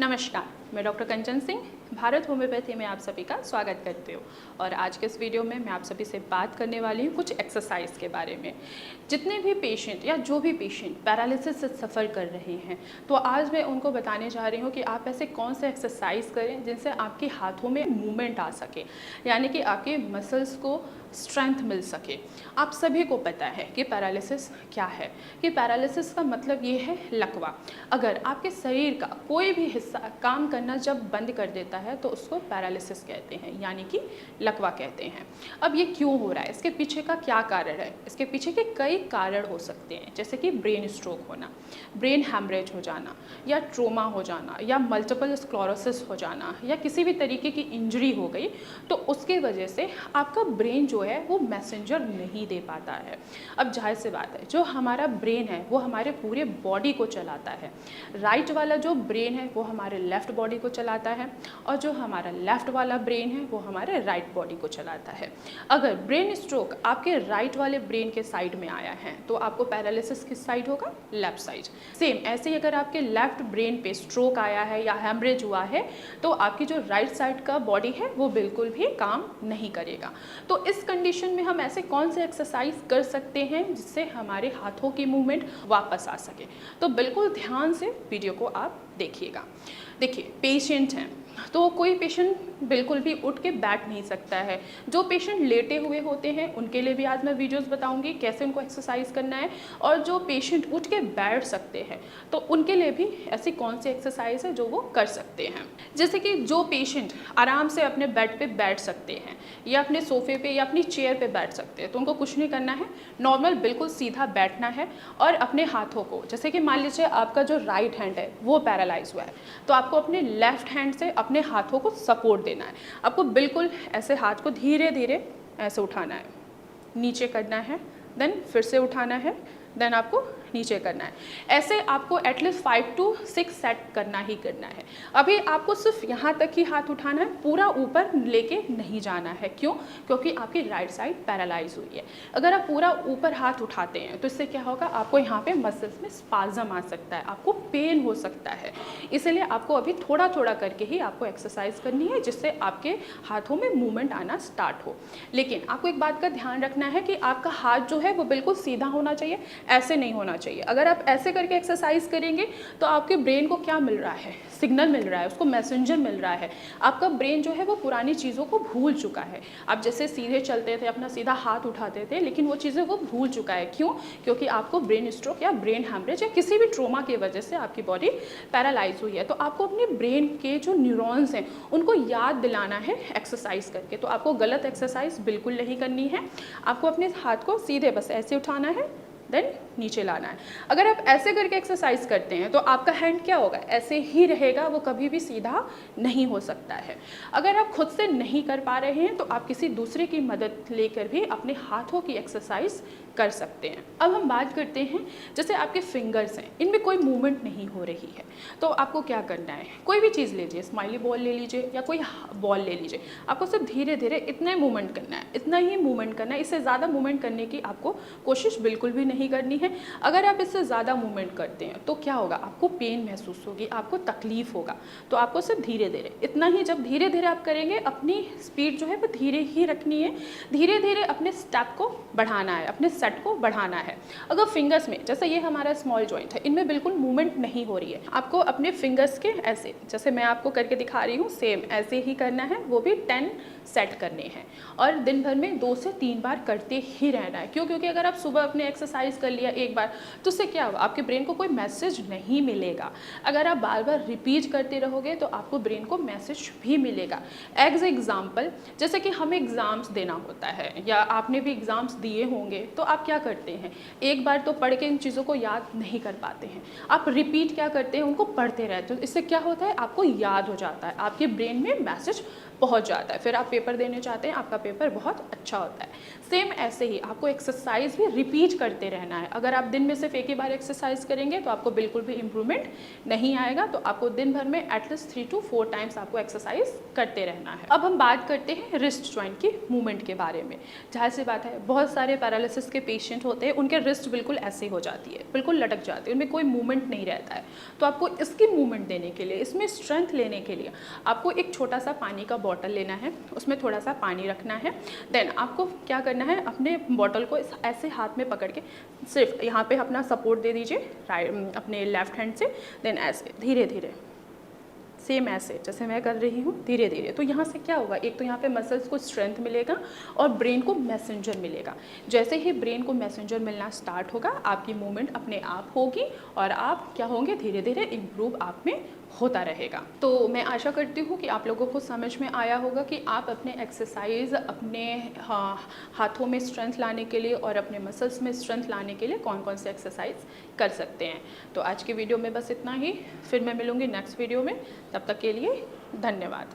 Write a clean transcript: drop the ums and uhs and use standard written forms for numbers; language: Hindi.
नमस्कार, मैं डॉक्टर कंचन सिंह भारत होम्योपैथी में आप सभी का स्वागत करती हूँ। और आज के इस वीडियो में मैं आप सभी से बात करने वाली हूँ कुछ एक्सरसाइज के बारे में। जितने भी पेशेंट या जो भी पेशेंट पैरालिसिस से सफ़र कर रहे हैं, तो आज मैं उनको बताने जा रही हूँ कि आप ऐसे कौन से एक्सरसाइज करें जिनसे आपके हाथों में मूवमेंट आ सके, यानी कि आपके मसल्स को स्ट्रेंथ मिल सके। आप सभी को पता है कि पैरालिसिस क्या है। कि पैरालिसिस का मतलब ये है लकवा। अगर आपके शरीर का कोई भी हिस्सा काम करना जब बंद कर देता है तो उसको पैरालिसिस कहते हैं, यानी कि लकवा कहते हैं। अब ये क्यों हो रहा है, इसके पीछे का क्या कारण है? इसके पीछे के कई कारण हो सकते हैं, जैसे कि ब्रेन स्ट्रोक होना, ब्रेन हैमरेज हो जाना, या ट्रोमा हो जाना, या मल्टीपल स्क्लेरोसिस हो जाना, या किसी भी तरीके की इंजरी हो गई तो उसके वजह से आपका ब्रेन जो है वो मैसेंजर नहीं दे पाता है। अब जाहिर सी बात है, जो हमारा ब्रेन है वो हमारे पूरे बॉडी को चलाता है। राइट वाला जो ब्रेन है वो हमारे लेफ्ट बॉडी को चलाता है, और जो हमारा लेफ्ट वाला ब्रेन है वो हमारे राइट बॉडी को चलाता है। अगर ब्रेन स्ट्रोक आपके राइट वाले ब्रेन के साइड में आया है तो आपको पैरालिसिस किस साइड होगा? Left side. सेम ऐसे ही अगर आपके लेफ्ट ब्रेन पे स्ट्रोक आया है या हैमरेज हुआ है तो आपकी जो राइट साइड का बॉडी है वो बिल्कुल भी काम नहीं करेगा। तो इस कंडीशन में हम ऐसे कौन से एक्सरसाइज कर सकते हैं जिससे हमारे हाथों की मूवमेंट वापस आ सके? तो बिल्कुल ध्यान से वीडियो को आप देखिएगा। देखिए, पेशेंट हैं तो कोई पेशेंट बिल्कुल भी उठ के बैठ नहीं सकता है। जो पेशेंट लेटे हुए होते हैं उनके लिए भी आज मैं वीडियोस बताऊंगी कैसे उनको एक्सरसाइज करना है, और जो पेशेंट उठ के बैठ सकते हैं तो उनके लिए भी ऐसी कौन सी एक्सरसाइज है जो वो कर सकते हैं। जैसे कि जो पेशेंट आराम से अपने बेड पे बैठ सकते हैं या अपने सोफे पे या अपनी चेयर पे बैठ सकते हैं, तो उनको कुछ नहीं करना है, नॉर्मल बिल्कुल सीधा बैठना है और अपने हाथों को, जैसे कि मान लीजिए आपका जो राइट हैंड है वो पैरालाइज हुआ है तो आपको अपने लेफ्ट हैंड से अपने हाथों को सपोर्ट देना है। आपको बिल्कुल ऐसे हाथ को धीरे धीरे ऐसे उठाना है, नीचे करना है, देन फिर से उठाना है, देन आपको नीचे करना है। ऐसे आपको एटलीस्ट 5 to 6 सेट करना ही करना है। अभी आपको सिर्फ यहाँ तक ही हाथ उठाना है, पूरा ऊपर लेके नहीं जाना है। क्यों? क्योंकि आपकी राइट साइड पैरालाइज हुई है। अगर आप पूरा ऊपर हाथ उठाते हैं तो इससे क्या होगा, आपको यहाँ पे मसल्स में स्पाज्म आ सकता है, आपको पेन हो सकता है। इसलिए आपको अभी थोड़ा थोड़ा करके ही आपको एक्सरसाइज करनी है जिससे आपके हाथों में मूवमेंट आना स्टार्ट हो। लेकिन आपको एक बात का ध्यान रखना है कि आपका हाथ जो है वो बिल्कुल सीधा होना चाहिए, ऐसे नहीं होना चाहिए। अगर आप ऐसे करके एक्सरसाइज करेंगे तो आपके ब्रेन को क्या मिल रहा है? सिग्नल मिल रहा है, उसको मैसेंजर मिल रहा है। आपका ब्रेन जो है वो पुरानी चीज़ों को भूल चुका है। आप जैसे सीधे चलते थे, अपना सीधा हाथ उठाते थे, लेकिन वो चीज़ें वो भूल चुका है। क्यों? क्योंकि आपको ब्रेन स्ट्रोक या ब्रेन हैमरेज या किसी भी ट्रोमा की वजह से आपकी बॉडी पैरालाइज हुई है। तो आपको अपने ब्रेन के जो न्यूरॉन्स हैं उनको याद दिलाना है एक्सरसाइज करके। तो आपको गलत एक्सरसाइज बिल्कुल नहीं करनी है। आपको अपने हाथ को सीधे बस ऐसे उठाना है, देन नीचे लाना है। अगर आप ऐसे करके एक्सरसाइज करते हैं तो आपका हैंड क्या होगा? ऐसे ही रहेगा, वो कभी भी सीधा नहीं हो सकता है। अगर आप खुद से नहीं कर पा रहे हैं तो आप किसी दूसरे की मदद लेकर भी अपने हाथों की एक्सरसाइज कर सकते हैं। अब हम बात करते हैं, जैसे आपके फिंगर्स हैं, इनमें कोई मूवमेंट नहीं हो रही है तो आपको क्या करना है? कोई भी चीज़ लीजिए, स्माइली बॉल ले लीजिए या कोई बॉल ले लीजिए। आपको सिर्फ धीरे धीरे इतना ही मूवमेंट करना है, इतना ही मूवमेंट करना है। इससे ज़्यादा मूवमेंट करने की आपको कोशिश बिल्कुल भी नहीं करनी है। अगर आप इससे ज़्यादा मूवमेंट करते हैं तो क्या होगा? आपको पेन महसूस होगी, आपको तकलीफ होगा। तो आपको सिर्फ धीरे धीरे, इतना ही, जब धीरे धीरे आप करेंगे, अपनी स्पीड जो है वो धीरे ही रखनी है। धीरे धीरे अपने स्टेप को बढ़ाना है, अपने सेट को बढ़ाना है। अगर फिंगर्स में, जैसे ये हमारा स्मॉल जॉइंट है, इनमें बिल्कुल मूवमेंट नहीं हो रही है, आपको अपने फिंगर्स के ऐसे, जैसे मैं आपको करके दिखा रही हूँ, सेम ऐसे ही करना है। वो भी 10 सेट करने हैं और दिन भर में 2 से 3 बार करते ही रहना है। क्यों? क्योंकि अगर आप सुबह अपने एक्सरसाइज कर लिया एक बार तो उससे क्या होगा? आपके ब्रेन को कोई मैसेज नहीं मिलेगा। अगर आप बार बार रिपीट करते रहोगे तो आपको ब्रेन को मैसेज भी मिलेगा। एज एग्जाम्पल, जैसे कि हमें एग्ज़ाम्स देना होता है या आपने भी एग्ज़ाम्स दिए होंगे, तो आप क्या करते हैं? एक बार तो पढ़ के इन चीज़ों को याद नहीं कर पाते हैं, आप रिपीट क्या करते हैं? उनको पढ़ते रहते हो। इससे क्या होता है? आपको याद हो जाता है, आपके ब्रेन में मैसेज पहुंच जाता है, फिर आप पेपर देने चाहते हैं, आपका पेपर बहुत अच्छा होता है। सेम ऐसे ही आपको एक्सरसाइज भी रिपीट करते रहना है। अगर आप दिन में सिर्फ एक ही बार एक्सरसाइज करेंगे तो आपको बिल्कुल भी इम्प्रूवमेंट नहीं आएगा। तो आपको दिन भर में एटलीस्ट 3 to 4 टाइम्स आपको एक्सरसाइज करते रहना है। अब हम बात करते हैं रिस्ट जॉइंट की मूवमेंट के बारे में। जाहिर सी बात है, बहुत सारे पैरालिसिस के के पेशेंट होते हैं उनके रिस्ट बिल्कुल ऐसे हो जाती है, बिल्कुल लटक जाती है, उनमें कोई मूवमेंट नहीं रहता है। तो आपको इसकी मूवमेंट देने के लिए, इसमें स्ट्रेंथ लेने के लिए आपको एक छोटा सा पानी का बॉटल लेना है, उसमें थोड़ा सा पानी रखना है। देन आपको क्या करना है, अपने बॉटल को ऐसे हाथ में पकड़ के सिर्फ यहाँ पे अपना सपोर्ट दे दीजिए अपने लेफ्ट हैंड से। देन ऐसे धीरे धीरे, सेम ऐसे जैसे मैं कर रही हूँ, धीरे धीरे। तो यहाँ से क्या होगा, एक तो यहाँ पे मसल्स को स्ट्रेंथ मिलेगा और ब्रेन को मैसेंजर मिलेगा। जैसे ही ब्रेन को मैसेंजर मिलना स्टार्ट होगा, आपकी मूवमेंट अपने आप होगी और आप क्या होंगे, धीरे धीरे इम्प्रूव आप में होता रहेगा। तो मैं आशा करती हूँ कि आप लोगों को समझ में आया होगा कि आप अपने एक्सरसाइज, अपने हाथों में स्ट्रेंथ लाने के लिए और अपने मसल्स में स्ट्रेंथ लाने के लिए कौन कौन से एक्सरसाइज कर सकते हैं। तो आज की वीडियो में बस इतना ही, फिर मैं मिलूँगी नेक्स्ट वीडियो में। तब तक के लिए धन्यवाद।